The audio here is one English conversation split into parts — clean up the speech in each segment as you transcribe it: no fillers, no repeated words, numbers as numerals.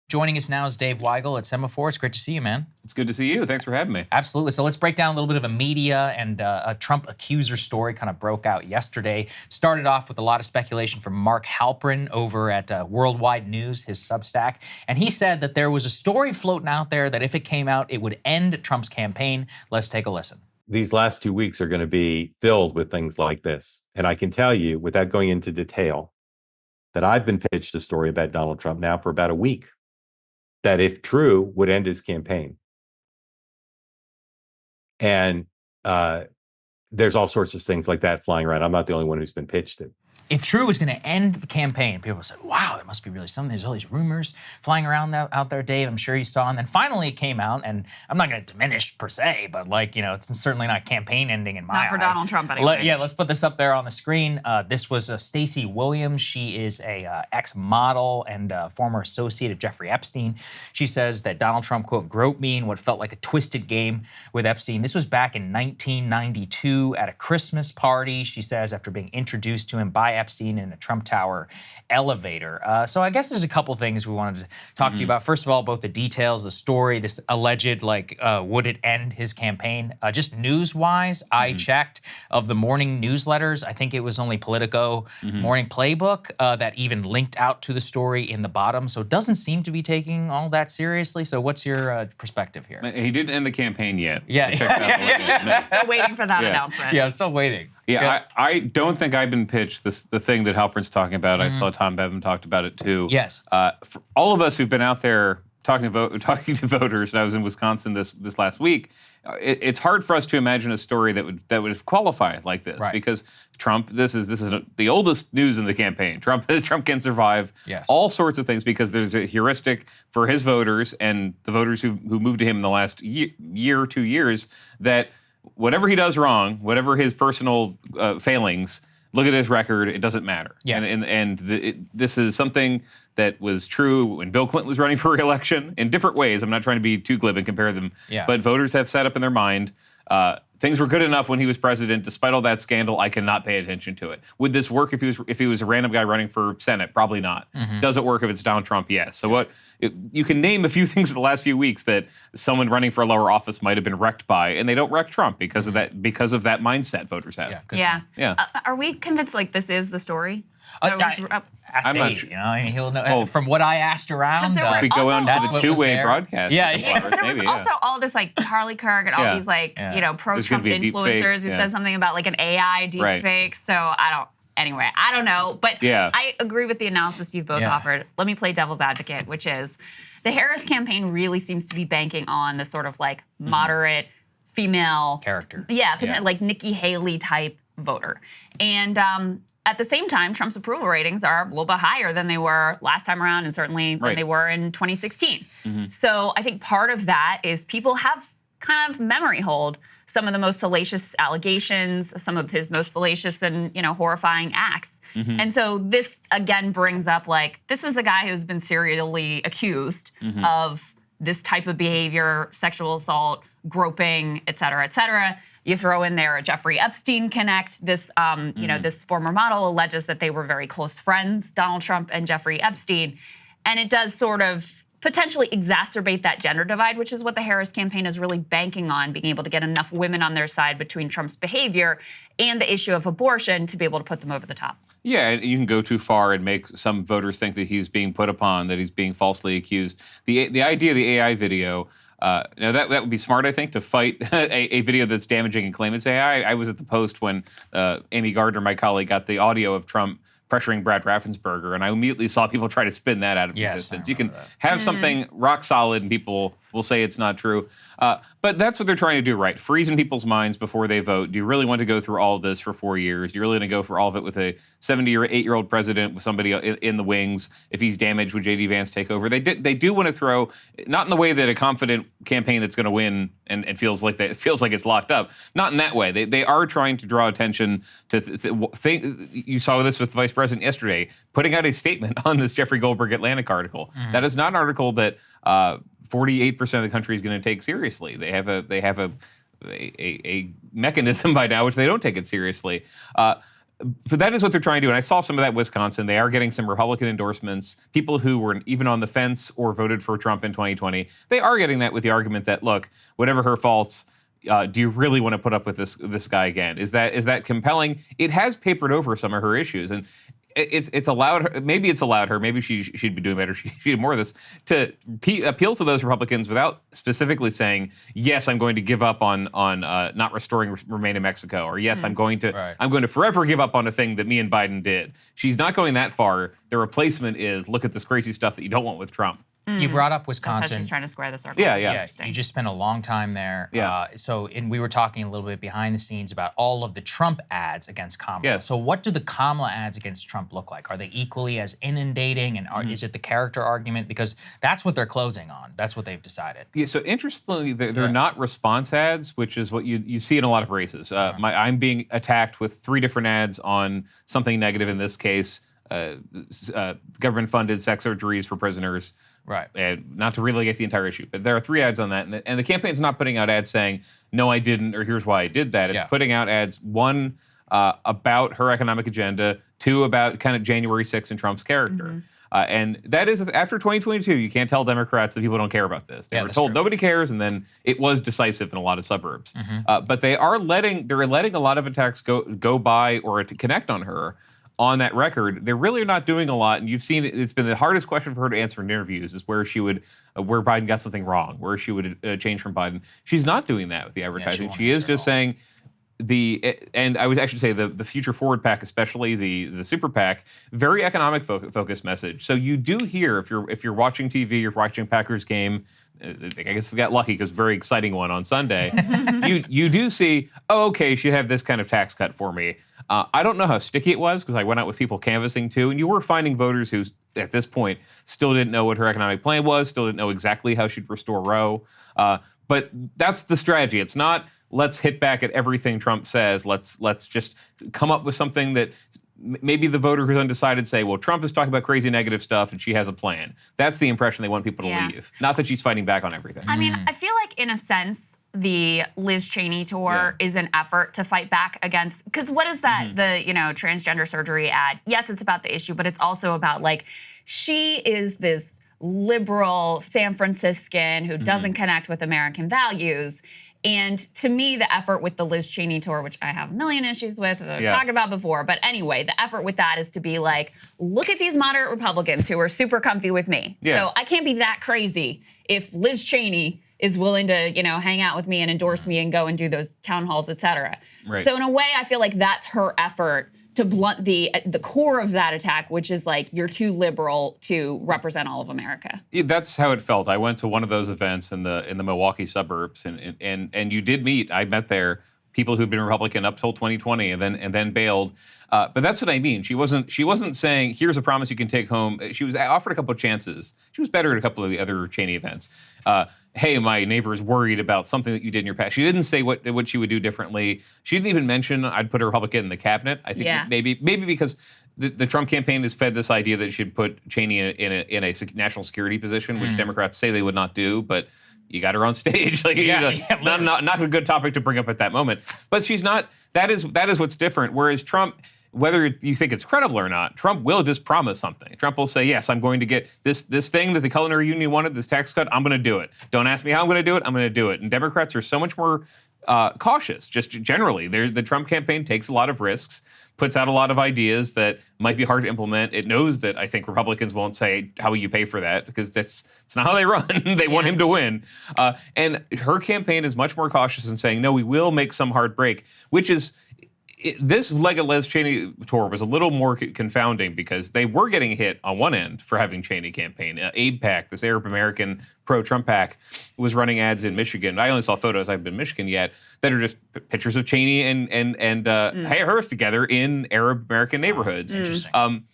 Joining us now is Dave Weigel at Semaphore. It's great to see you, man. It's good to see you. Thanks for having me. Absolutely. So let's break down a little bit of a media and a Trump accuser story kind of broke out yesterday. Started off with a lot of speculation from Mark Halperin over at Worldwide News, his Substack. And he said that there was a story floating out there that if it came out, it would end Trump's campaign. Let's take a listen. These last 2 weeks are going to be filled with things like this. And I can tell you, without going into detail, that I've been pitched a story about Donald Trump now for about a week that, if true, would end his campaign. And there's all sorts of things like that flying around. I'm not the only one who's been pitched it. If true was going to end the campaign, people said, wow, there must be really something. There's all these rumors flying around out there, Dave. I'm sure you saw. And then finally it came out, and I'm not going to diminish per se, but it's certainly not campaign ending in my eye. Not for Donald Trump anyway. Let's put this up there on the screen. This was Stacey Williams. She is a ex-model and former associate of Jeffrey Epstein. She says that Donald Trump, quote, groped me in what felt like a twisted game with Epstein. This was back in 1992 at a Christmas party, she says, after being introduced to him by Epstein in a Trump Tower elevator. So I guess there's a couple things we wanted to talk to you about. First of all, both the details, the story, this alleged, would it end his campaign? Just news-wise, I checked of the morning newsletters. I think it was only Politico Morning Playbook that even linked out to the story in the bottom. So it doesn't seem to be taking all that seriously. So what's your perspective here? He didn't end the campaign yet. Yeah. Still waiting for that announcement. Yeah, I'm still waiting. Yeah, I don't think I've been pitched the thing that Halperin's talking about. I saw Tom Bevan talked about it too. Yes. For all of us who've been out there talking to voters, and I was in Wisconsin this last week, it's hard for us to imagine a story that would qualify like this, right? Because Trump, this is the oldest news in the campaign. Trump can survive all sorts of things because there's a heuristic for his voters and the voters who moved to him in the last year or 2 years that whatever he does wrong, whatever his personal failings, look at his record, it doesn't matter. Yeah. This is something that was true when Bill Clinton was running for re-election in different ways. I'm not trying to be too glib and compare them, but voters have set up in their mind, things were good enough when he was president. Despite all that scandal, I cannot pay attention to it. Would this work if he was a random guy running for Senate? Probably not. Does it work if it's Donald Trump? Yes. So you can name a few things in the last few weeks that someone running for a lower office might have been wrecked by, and they don't wreck Trump because of that mindset voters have. Yeah. Are we convinced this is the story? I'm not sure. He'll know. From what I asked around, we go on to the two-way broadcast. There was also all this Charlie Kirk and all these pro-Trump influencers who said something about an AI deepfake. So I don't know. But I agree with the analysis you've both offered. Let me play devil's advocate, which is the Harris campaign really seems to be banking on the sort of moderate female character. Like Nikki Haley type voter. And at the same time, Trump's approval ratings are a little bit higher than they were last time around and certainly than they were in 2016. So I think part of that is people have kind of memory hold some of the most salacious allegations, some of his most salacious and horrifying acts. And so this, again, brings up this is a guy who's been serially accused of this type of behavior, sexual assault, groping, et cetera, et cetera. You throw in there a Jeffrey Epstein connect. This, this former model alleges that they were very close friends, Donald Trump and Jeffrey Epstein. And it does sort of potentially exacerbate that gender divide, which is what the Harris campaign is really banking on, being able to get enough women on their side between Trump's behavior and the issue of abortion to be able to put them over the top. Yeah, you can go too far and make some voters think that he's being put upon, that he's being falsely accused. The idea of the AI video, that would be smart, I think, to fight a video that's damaging and claim it's AI. I was at the Post when Amy Gardner, my colleague, got the audio of Trump pressuring Brad Raffensperger, and I immediately saw people try to spin that out of existence. You can have something rock solid and people will say it's not true. But that's what they're trying to do, right? Freeze in people's minds before they vote. Do you really want to go through all of this for 4 years? Do you really want to go for all of it with a 78-year-old president with somebody in the wings? If he's damaged, would J.D. Vance take over? They do want to throw, not in the way that a confident campaign that's going to win and feels like it's locked up. Not in that way. They are trying to draw attention to think. You saw this with the vice president yesterday, putting out a statement on this Jeffrey Goldberg Atlantic article. That is not an article that 48% of the country is going to take seriously. They have a mechanism by now which they don't take it seriously. but that is what they're trying to do. And I saw some of that in Wisconsin. They are getting some Republican endorsements. People who were even on the fence or voted for Trump in 2020, they are getting that with the argument that, look, whatever her faults, do you really want to put up with this guy again? Is that compelling? It has papered over some of her issues, and it's allowed her. Maybe it's allowed her. Maybe she'd be doing better. She did more of this to appeal to those Republicans without specifically saying, yes, I'm going to give up on not restoring Remain in Mexico, or yes, I'm going to forever give up on a thing that me and Biden did. She's not going that far. The replacement is, look at this crazy stuff that you don't want with Trump. You brought up Wisconsin. That's how she's trying to square the circle. Yeah. You just spent a long time there. Yeah. And we were talking a little bit behind the scenes about all of the Trump ads against Kamala. Yes. So what do the Kamala ads against Trump look like? Are they equally as inundating? And is it the character argument? Because that's what they're closing on. That's what they've decided. Yeah, so interestingly, they're not response ads, which is what you see in a lot of races. I'm being attacked with 3 different ads on something negative, in this case, government-funded sex surgeries for prisoners. Right. Not to really get the entire issue, but there are 3 ads on that. And the campaign's not putting out ads saying, no, I didn't, or here's why I did that. It's putting out ads, 1, about her economic agenda, 2, about kind of January 6th and Trump's character. And that is, after 2022, you can't tell Democrats that people don't care about this. They were told nobody cares, and then it was decisive in a lot of suburbs. But they're letting a lot of attacks go by or to connect on her. On that record, they really are not doing a lot, and you've seen it. It's been the hardest question for her to answer in interviews: is where Biden got something wrong, where she would change from Biden. She's not doing that with the advertising. She is just saying and I would actually say the Future Forward PAC, especially the Super PAC, very economic focused message. So you do hear if you're watching TV, you're watching Packers game. I guess they got lucky because very exciting one on Sunday. you do see, oh, okay, she'd have this kind of tax cut for me. I don't know how sticky it was because I went out with people canvassing too, and you were finding voters who, at this point, still didn't know what her economic plan was, still didn't know exactly how she'd restore Roe. But that's the strategy. It's not let's hit back at everything Trump says. Let's just come up with something that maybe the voter who's undecided say, well, Trump is talking about crazy negative stuff and she has a plan. That's the impression they want people to leave. Not that she's fighting back on everything. I mean, I feel like in a sense, the Liz Cheney tour is an effort to fight back against, because what is that, the, transgender surgery ad? Yes, it's about the issue, but it's also about she is this liberal San Franciscan who doesn't connect with American values. And to me, the effort with the Liz Cheney tour, which I have a million issues with, that I've talked about before, but anyway, the effort with that is to be look at these moderate Republicans who are super comfy with me. So I can't be that crazy if Liz Cheney is willing to, hang out with me and endorse me and go and do those town halls, et cetera. Right. So in a way, I feel like that's her effort to blunt the core of that attack, which is you're too liberal to represent all of America. Yeah, that's how it felt. I went to one of those events in the Milwaukee suburbs, and you did meet. I met there people who'd been Republican up till 2020 and then bailed. But that's what I mean. She wasn't saying, here's a promise you can take home. She was offered a couple of chances. She was better at a couple of the other Cheney events. Hey, my neighbor is worried about something that you did in your past. She didn't say what she would do differently. She didn't even mention I'd put a Republican in the cabinet. I think maybe because the Trump campaign has fed this idea that she'd put Cheney in a national security position, which Democrats say they would not do, but you got her on stage. Not a good topic to bring up at that moment. But she's not. That is what's different. Whereas Trump, whether you think it's credible or not, Trump will just promise something. Trump will say, yes, I'm going to get this thing that the culinary union wanted, this tax cut, I'm going to do it. Don't ask me how I'm going to do it, I'm going to do it. And Democrats are so much more cautious, just generally. The Trump campaign takes a lot of risks, puts out a lot of ideas that might be hard to implement. It knows that I think Republicans won't say, how will you pay for that? Because it's not how they run. They want him to win. And her campaign is much more cautious in saying, no, we will make some hard break, which is, this leg of Liz Cheney tour was a little more confounding because they were getting hit on one end for having Cheney campaign. Aid PAC, this Arab American pro-Trump PAC, was running ads in Michigan. I only saw photos. I haven't been in Michigan yet. That are just pictures of Cheney and Harris together in Arab American neighborhoods. Interesting.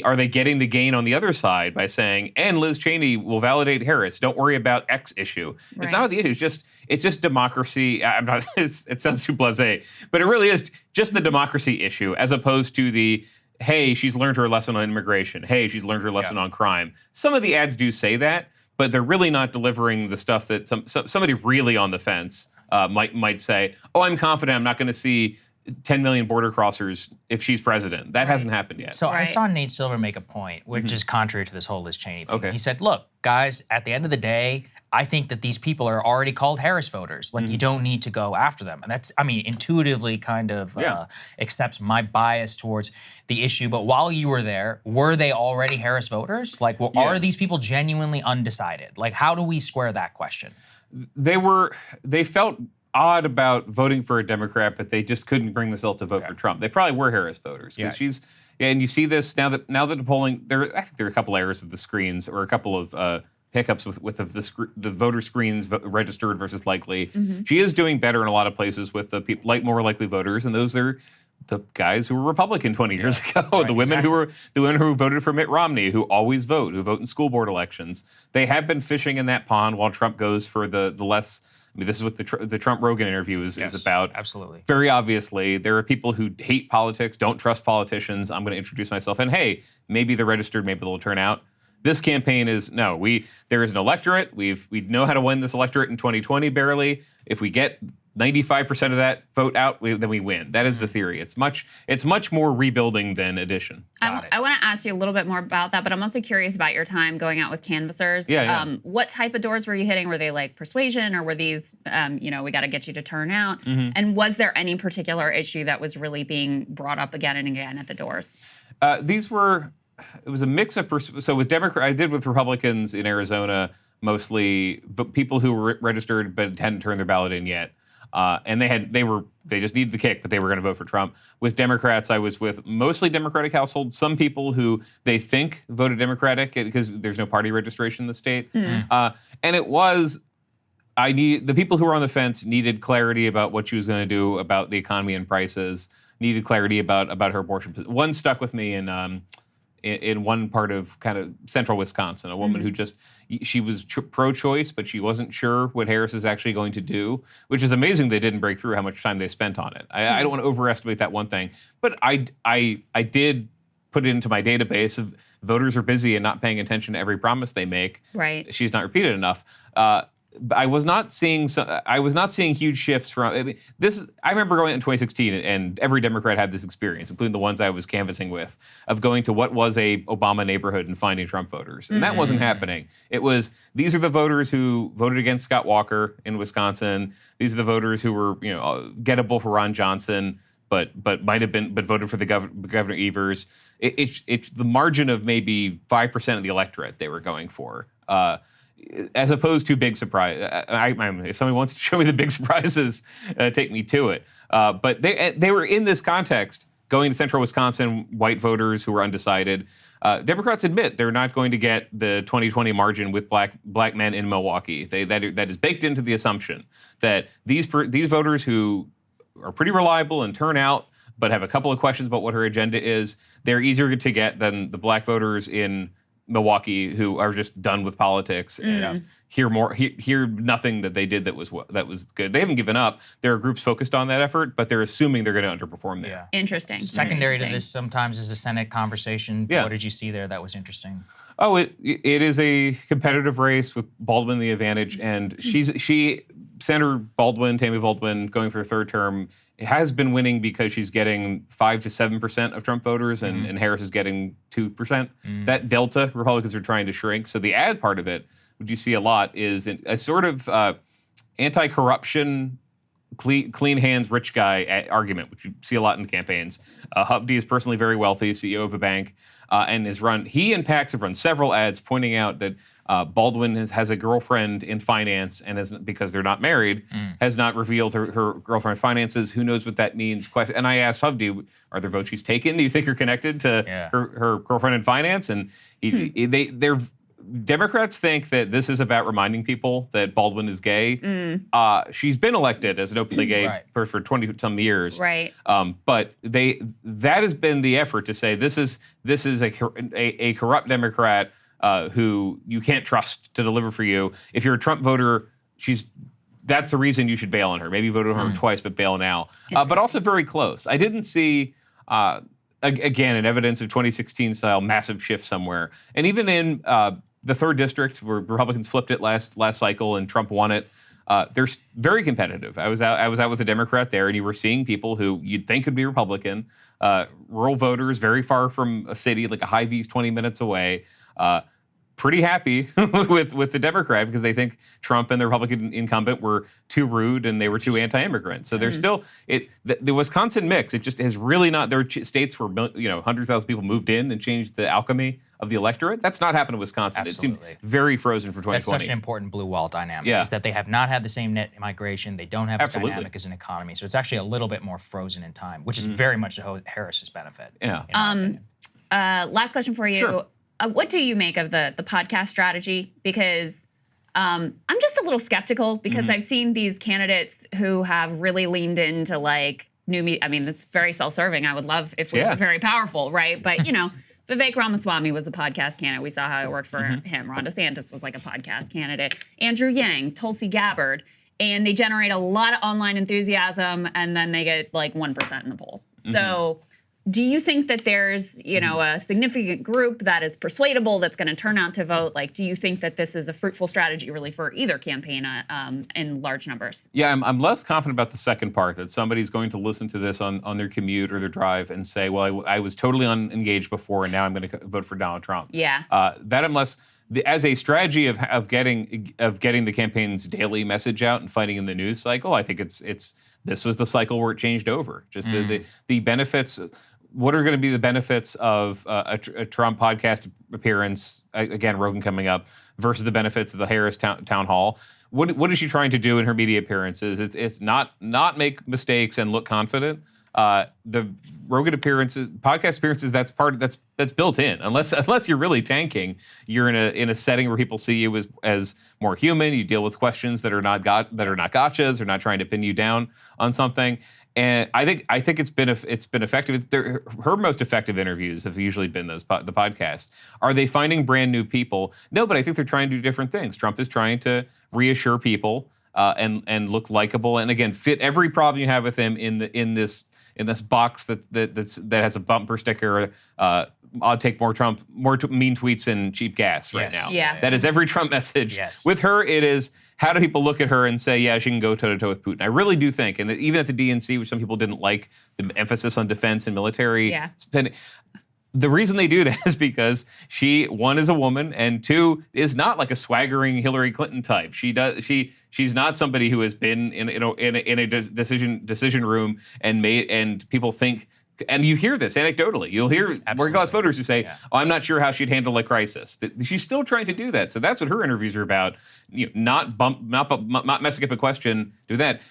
Are they getting the gain on the other side by saying, and Liz Cheney will validate Harris. Don't worry about X issue. Right. It's not the issue. It's just democracy. It sounds too blasé, but it really is just the democracy issue as opposed to the, hey, she's learned her lesson on immigration. Hey, she's learned her lesson on crime. Some of the ads do say that, but they're really not delivering the stuff that somebody really on the fence might say, oh, I'm confident I'm not going to see 10 million border crossers if she's president. That hasn't happened yet. So I saw Nate Silver make a point, which is contrary to this whole Liz Cheney thing. Okay. He said, look, guys, at the end of the day, I think that these people are already called Harris voters. Like, you don't need to go after them. And that's, I mean, intuitively kind of accepts my bias towards the issue. But while you were there, were they already Harris voters? Like, well, are these people genuinely undecided? Like, how do we square that question? They felt odd about voting for a Democrat, but they just couldn't bring themselves to vote for Trump. They probably were Harris voters because and you see this now that the polling, I think there are a couple errors with the screens or a couple of hiccups with the voter screens registered versus likely. She is doing better in a lot of places with the people more likely voters, and those are the guys who were Republican 20 years ago, the women who voted for Mitt Romney, who always vote in school board elections. They have been fishing in that pond while Trump goes for the less. I mean, this is what the Trump-Rogan interview is about. Absolutely. Very obviously, there are people who hate politics, don't trust politicians. I'm going to introduce myself, and hey, maybe they're registered, maybe they'll turn out. This campaign is no. There is an electorate. We know how to win this electorate in 2020 barely. If we get 95% of that vote out, then we win. That is the theory. It's much more rebuilding than addition. I want to ask you a little bit more about that, but I'm also curious about your time going out with canvassers. What type of doors were you hitting? Were they like persuasion, or were these, we got to get you to turn out? And was there any particular issue that was really being brought up again and again at the doors? It was a mix of so with I did with Republicans in Arizona, mostly people who were registered but hadn't turned their ballot in yet. And they just needed the kick, but they were going to vote for Trump. With Democrats, I was with mostly Democratic households, some people who they think voted Democratic because there's no party registration in the state. And it was, the people who were on the fence needed clarity about what she was going to do about the economy and prices, needed clarity about her abortion. One stuck with me in one part of kind of central Wisconsin, a woman who she was pro-choice, but she wasn't sure what Harris is actually going to do, which is amazing they didn't break through how much time they spent on it. I don't want to overestimate that one thing, but I did put it into my database of voters are busy and not paying attention to every promise they make. Right. She's not repeated enough. I was not seeing huge shifts from. I remember going in 2016, and every Democrat had this experience, including the ones I was canvassing with, of going to what was a Obama neighborhood and finding Trump voters, and that wasn't happening. It was these are the voters who voted against Scott Walker in Wisconsin. These are the voters who were gettable for Ron Johnson, but voted for the Governor Evers. It's the margin of maybe 5% of the electorate they were going for. As opposed to big surprise. If somebody wants to show me the big surprises, take me to it. But they were in this context, going to central Wisconsin, white voters who were undecided. Democrats admit they're not going to get the 2020 margin with black men in Milwaukee. That is baked into the assumption that these voters who are pretty reliable and turn out, but have a couple of questions about what her agenda is, they're easier to get than the black voters in Milwaukee who are just done with politics and hear nothing that they did that was good. They haven't given up. There are groups focused on that effort, but they're assuming they're going to underperform there. Interesting. Secondary to this sometimes is the Senate conversation. What did you see there that was interesting? Oh, it is a competitive race with Baldwin the advantage, and Senator Tammy Baldwin, going for a third term, has been winning because she's getting 5 to 7% of Trump voters, and Harris is getting 2%. That delta, Republicans are trying to shrink. So the ad part of it, which you see a lot, is a sort of anti-corruption, clean hands, rich guy argument, which you see a lot in campaigns. Hubdy is personally very wealthy, CEO of a bank, and he and Pax have run several ads pointing out that Baldwin has a girlfriend in finance, and because they're not married, has not revealed her girlfriend's finances. Who knows what that means? And I asked Hubdy, are there votes she's taken? Do you think are connected to her girlfriend in finance? And Democrats think that this is about reminding people that Baldwin is gay. She's been elected as an openly gay person for 20-some years. Right. But that has been the effort to say this is a corrupt Democrat who you can't trust to deliver for you. If you're a Trump voter, that's the reason you should bail on her. Maybe vote on her twice, but bail now. But also very close. I didn't see, again, an evidence of 2016-style massive shift somewhere. And even in the 3rd district, where Republicans flipped it last cycle and Trump won it, they're very competitive. I was out with a Democrat there, and you were seeing people who you'd think could be Republican, rural voters, very far from a city, like a Hy-Vee's 20 minutes away, pretty happy with the Democrat because they think Trump and the Republican incumbent were too rude and they were too anti-immigrant. So there's still the Wisconsin mix. It just has really not. There are states where 100,000 people moved in and changed the alchemy of the electorate. That's not happened in Wisconsin. Absolutely. It seemed very frozen for 2020. That's such an important blue wall dynamic. Yeah. Is that they have not had the same net migration. They don't have as Absolutely. dynamic as an economy. So it's actually a little bit more frozen in time, which is very much to Harris's benefit. Yeah. in my opinion. Last question for you. Sure. What do you make of the podcast strategy? Because I'm just a little skeptical because I've seen these candidates who have really leaned into like new media. I mean, it's very self-serving. I would love if we were very powerful, right? But Vivek Ramaswamy was a podcast candidate. We saw how it worked for him. Ron DeSantis was like a podcast candidate. Andrew Yang, Tulsi Gabbard. And they generate a lot of online enthusiasm, and then they get like 1% in the polls. So do you think that there's, a significant group that is persuadable that's going to turn out to vote? Like, do you think that this is a fruitful strategy really for either campaign in large numbers? Yeah, I'm less confident about the second part, that somebody's going to listen to this on their commute or their drive and say, well, I was totally unengaged before, and now I'm going to vote for Donald Trump. Yeah. That I'm less... As a strategy of getting the campaign's daily message out and fighting in the news cycle, I think this was the cycle where it changed over. Just the benefits. What are going to be the benefits of a Trump podcast appearance? Again, Rogan coming up versus the benefits of the Harris town hall. What is she trying to do in her media appearances? It's not make mistakes and look confident. The Rogan appearances, podcast appearances, that's built in. Unless you're really tanking, you're in a setting where people see you as more human. You deal with questions that are not gotchas. They're not trying to pin you down on something. And I think it's been effective. Her most effective interviews have usually been the podcast. Are they finding brand new people? No, but I think they're trying to do different things. Trump is trying to reassure people and look likable, and again fit every problem you have with him in this box that has a bumper sticker. I'll take more Trump, mean tweets and cheap gas right now. Yeah. That is every Trump message. Yes. With her, it is, how do people look at her and say, yeah, she can go toe-to-toe with Putin? I really do think, and even at the DNC, which some people didn't like, the emphasis on defense and military spending, the reason they do that is because she, one, is a woman, and two, is not like a swaggering Hillary Clinton type. She's not somebody who has been in a decision room and people think. And you hear this anecdotally. You'll hear working class voters who say, "Oh, I'm not sure how she'd handle a crisis." She's still trying to do that. So that's what her interviews are about. Not messing up a question. Do that.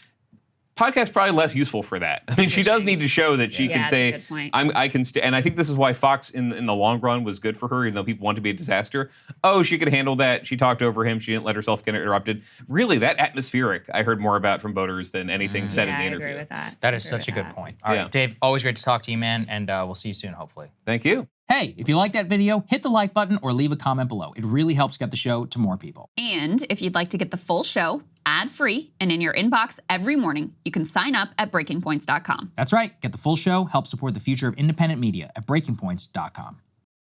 Podcast probably less useful for that. I mean, she does need to show that she can say, I can and I think this is why Fox in the long run was good for her, even though people want to be a disaster. Oh, she could handle that. She talked over him. She didn't let herself get interrupted. Really, that atmospheric I heard more about from voters than anything said in the interview. I agree with that. That is such a good point. All right, Dave, always great to talk to you, man, and we'll see you soon, hopefully. Thank you. Hey, if you like that video, hit the like button or leave a comment below. It really helps get the show to more people. And if you'd like to get the full show ad-free and in your inbox every morning, you can sign up at breakingpoints.com. That's right. Get the full show, help support the future of independent media at breakingpoints.com.